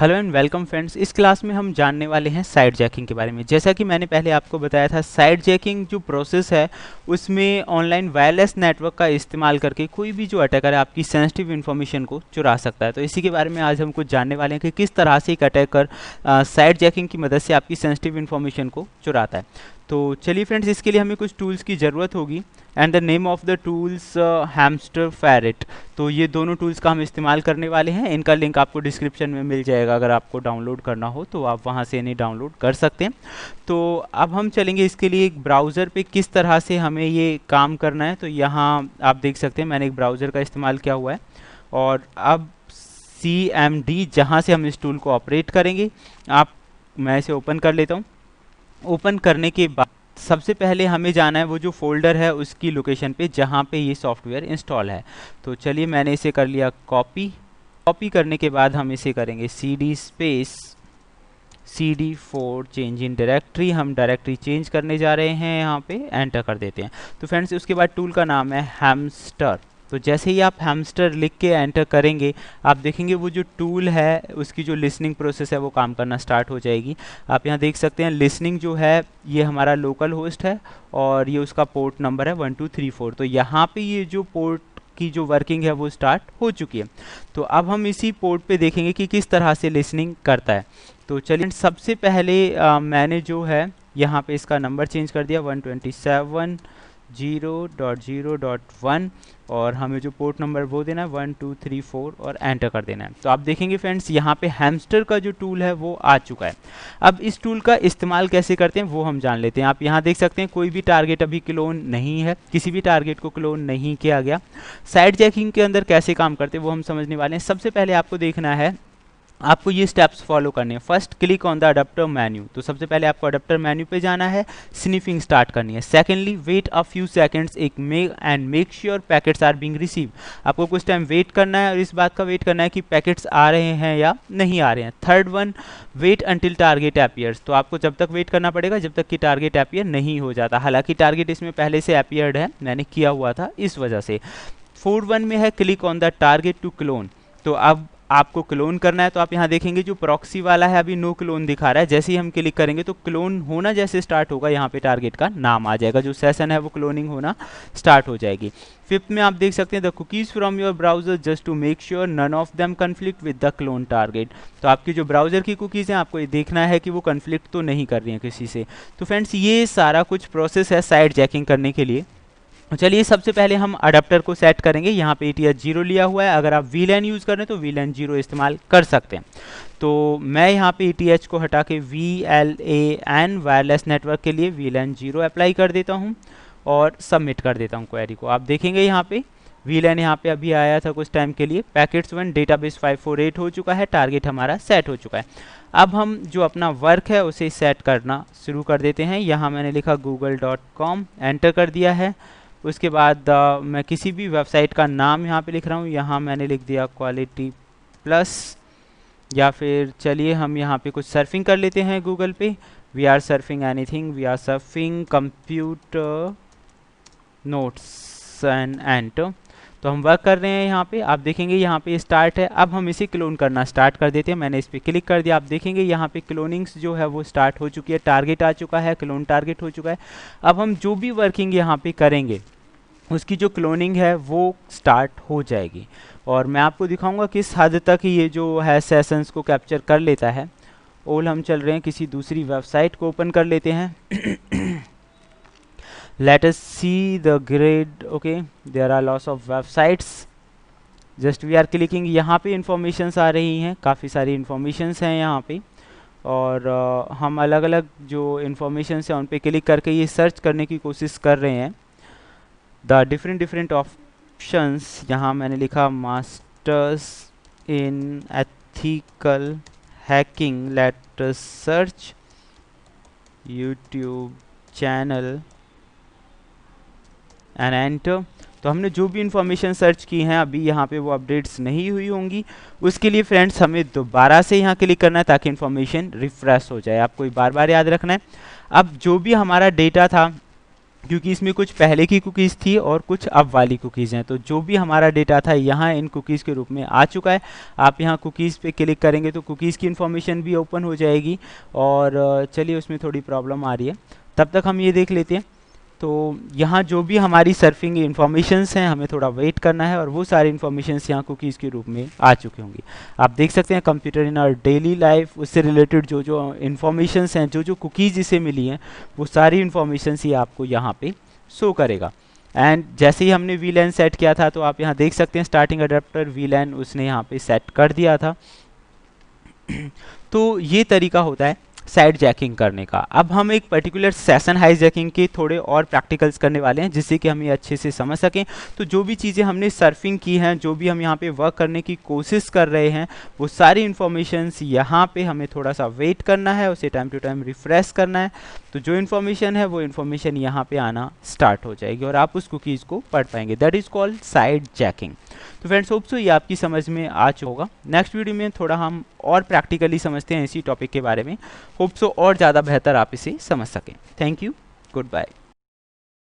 Hello and welcome friends. इस class में हम जानने वाले हैं साइट जैकिंग के बारे में। जैसा कि मैंने पहले आपको बताया था, साइट जैकिंग जो प्रोसेस है उसमें ऑनलाइन वायरलेस नेटवर्क का इस्तेमाल करके कोई भी जो अटैकर है आपकी सेंसिटिव इन्फॉर्मेशन को चुरा सकता है। तो इसी के बारे में आज हम कुछ जानने वाले हैं कि किस तरह से एक अटैकर साइट जैकिंग की मदद से आपकी सेंसिटिव इन्फॉर्मेशन को चुराता है। तो चलिए फ्रेंड्स, इसके लिए हमें कुछ टूल्स की ज़रूरत होगी and the name of the tools hamster ferret. तो ये दोनों टूल्स का हम इस्तेमाल करने वाले हैं। इनका लिंक आपको डिस्क्रिप्शन में मिल जाएगा, अगर आपको डाउनलोड करना हो तो आप वहाँ से इन्हें डाउनलोड कर सकते हैं। तो अब हम चलेंगे इसके लिए एक ब्राउज़र पे किस तरह से हमें ये काम करना है। तो यहाँ आप देख सकते हैं मैंने एक ब्राउज़र का इस्तेमाल किया हुआ है और अब CMD जहाँ से हम इस टूल को ऑपरेट करेंगे, मैं इसे ओपन कर लेता हूँ। ओपन करने के बाद सबसे पहले हमें जाना है वो जो फोल्डर है उसकी लोकेशन पे जहाँ पे ये सॉफ्टवेयर इंस्टॉल है। तो चलिए मैंने इसे कर लिया कॉपी करने के बाद हम इसे करेंगे CD space CD4 change in directory. हम डायरेक्टरी चेंज करने जा रहे हैं, यहाँ पे एंटर कर देते हैं। तो फ्रेंड्स, उसके बाद टूल का नाम है हैमस्टर। तो जैसे ही आप हैमस्टर लिख के एंटर करेंगे, आप देखेंगे वो जो टूल है उसकी जो लिसनिंग प्रोसेस है वो काम करना स्टार्ट हो जाएगी। आप यहाँ देख सकते हैं लिसनिंग जो है ये हमारा लोकल होस्ट है और ये उसका पोर्ट नंबर है 1234। तो यहाँ पे ये जो पोर्ट की जो वर्किंग है वो स्टार्ट हो चुकी है। तो अब हम इसी पोर्ट पे देखेंगे कि किस तरह से लिसनिंग करता है। तो चलिए सबसे पहले मैंने जो है यहाँ पे इसका नंबर चेंज कर दिया 127.0.0.1 और हमें जो पोर्ट नंबर वो देना है 1234 और एंटर कर देना है। तो आप देखेंगे फ्रेंड्स यहाँ पे हैमस्टर का जो टूल है वो आ चुका है। अब इस टूल का इस्तेमाल कैसे करते हैं वो हम जान लेते हैं। आप यहाँ देख सकते हैं कोई भी टारगेट अभी क्लोन नहीं है, किसी भी टारगेट को क्लोन नहीं किया गया। साइट जैकिंग के अंदर कैसे काम करते हैं वो हम समझने वाले हैं। सबसे पहले आपको देखना है, आपको ये स्टेप्स फॉलो करने हैं। First, click on the adapter menu. तो सबसे पहले आपको अडेप्टर मेन्यू पे जाना है, स्निफिंग स्टार्ट करनी है। Secondly, wait a few seconds make sure packets are being receive. आपको कुछ टाइम वेट करना है और इस बात का वेट करना है कि पैकेट्स आ रहे हैं या नहीं आ रहे हैं। Third one, wait until target appears. तो आपको जब तक वेट करना पड़ेगा जब तक कि टारगेट अपीयर नहीं हो जाता। हालांकि टारगेट इसमें पहले से अपीयर्ड है, मैंने किया हुआ था इस वजह से। फोर्थ वन में है click on the target to clone. तो अब आपको क्लोन करना है। तो आप यहाँ देखेंगे जो प्रॉक्सी वाला है अभी नो क्लोन दिखा रहा है। जैसे ही हम क्लिक करेंगे तो क्लोन होना जैसे स्टार्ट होगा, यहाँ पे टारगेट का नाम आ जाएगा, जो सेशन है वो क्लोनिंग होना स्टार्ट हो जाएगी। फिफ्थ में आप देख सकते हैं the cookies from your browser just to make sure none of them conflict with the clone target. तो आपकी जो ब्राउजर की कुकीज़ हैं आपको ये देखना है कि वो कन्फ्लिक्ट तो नहीं कर रही हैं किसी से। तो फ्रेंड्स, ये सारा कुछ प्रोसेस है साइट जैकिंग करने के लिए। चलिए सबसे पहले हम अडेप्टर को सेट करेंगे। यहाँ पे ETH0 लिया हुआ है, अगर आप VLAN यूज़ करें तो VLAN 0 इस्तेमाल कर सकते हैं। तो मैं यहाँ पे ETH को हटा के VLAN वायरलेस नेटवर्क के लिए VLAN 0 अप्लाई कर देता हूँ और सबमिट कर देता हूँ क्वेरी को। आप देखेंगे यहाँ पे VLAN यहाँ पे अभी आया था कुछ टाइम के लिए। पैकेट्स 1 डेटाबेस 548 हो चुका है, टारगेट हमारा सेट हो चुका है। अब हम जो अपना वर्क है उसे सेट करना शुरू कर देते हैं। यहाँ मैंने लिखा google.com, एंटर कर दिया है। उसके बाद मैं किसी भी वेबसाइट का नाम यहाँ पे लिख रहा हूँ। यहाँ मैंने लिख दिया क्वालिटी प्लस, या फिर चलिए हम यहाँ पे कुछ सर्फिंग कर लेते हैं गूगल पे। We are surfing anything, we are surfing computer notes and enter. तो हम वर्क कर रहे हैं यहाँ पे। आप देखेंगे यहाँ पे स्टार्ट है। अब हम इसे क्लोन करना स्टार्ट कर देते हैं। मैंने इस पर क्लिक कर दिया। आप देखेंगे यहाँ पे क्लोनिंग्स जो है वो स्टार्ट हो चुकी है, टारगेट आ चुका है, क्लोन टारगेट हो चुका है। अब हम जो भी वर्किंग यहाँ पे करेंगे उसकी जो क्लोनिंग है वो स्टार्ट हो जाएगी और मैं आपको दिखाऊंगा किस हद तक ये जो है सेशंस को कैप्चर कर लेता है। ओल हम चल रहे हैं, किसी दूसरी वेबसाइट को ओपन कर लेते हैं। Let us see the grid. Okay, there are lots of websites. Just we are clicking. यहाँ पे informations आ रही हैं, काफ़ी सारी informations हैं यहाँ पे और हम अलग अलग जो informations हैं उन पे क्लिक करके ये सर्च करने की कोशिश कर रहे हैं। The different options, यहाँ मैंने लिखा Masters in Ethical Hacking. Let us search YouTube channel and enter. तो हमने जो भी इंफॉर्मेशन सर्च की हैं अभी यहाँ पे वो अपडेट्स नहीं हुई होंगी। उसके लिए फ्रेंड्स हमें दोबारा से यहाँ क्लिक करना है ताकि इंफॉर्मेशन रिफ्रेश हो जाए। आपको बार बार याद रखना है। अब जो भी हमारा डेटा था क्योंकि इसमें कुछ पहले की कुकीज़ थी और कुछ अब वाली कुकीज़ हैं। तो जो भी हमारा डेटा था यहाँ इन कुकीज़ के रूप में आ चुका है। आप यहाँ कुकीज़ पे क्लिक करेंगे तो कुकीज़ की इन्फॉर्मेशन भी ओपन हो जाएगी। और चलिए उसमें थोड़ी प्रॉब्लम आ रही है, तब तक हम ये देख लेते हैं। तो यहाँ जो भी हमारी सर्फिंग इन्फॉर्मेशंस हैं हमें थोड़ा वेट करना है, और वो सारी इन्फॉर्मेशंस यहाँ कुकीज़ के रूप में आ चुकी होंगी। आप देख सकते हैं computer in our daily life, उससे रिलेटेड जो जो इन्फॉर्मेशंस हैं, जो जो कुकीज़ इसे मिली हैं, वो सारी इन्फॉर्मेशंस ही आपको यहाँ पे शो करेगा। एंड जैसे ही हमने वीलैन सेट किया था, तो आप यहाँ देख सकते हैं स्टार्टिंग अडेप्टर वीलैन उसने यहाँ पे सेट कर दिया था। तो ये तरीका होता है साइड जैकिंग करने का। अब हम एक पर्टिकुलर सेशन हाईजैकिंग के थोड़े और प्रैक्टिकल्स करने वाले हैं, जिससे कि हम ये अच्छे से समझ सकें। तो जो भी चीज़ें हमने सर्फिंग की हैं, जो भी हम यहाँ पे वर्क करने की कोशिश कर रहे हैं, वो सारी इन्फॉर्मेशंस यहाँ पे हमें थोड़ा सा वेट करना है, उसे टाइम टू टाइम रिफ्रेश करना है। तो जो इन्फॉर्मेशन है वो इन्फॉर्मेशन यहाँ पे आना स्टार्ट हो जाएगी और आप उस कुकीज़ को पढ़ पाएंगे। That is called side jacking. तो फ्रेंड्स, होप सो ये आपकी समझ में आ चुका होगा। नेक्स्ट वीडियो में थोड़ा हम और प्रैक्टिकली समझते हैं इसी टॉपिक के बारे में। होप सो और ज़्यादा बेहतर आप इसे समझ सकें। Thank you, good bye.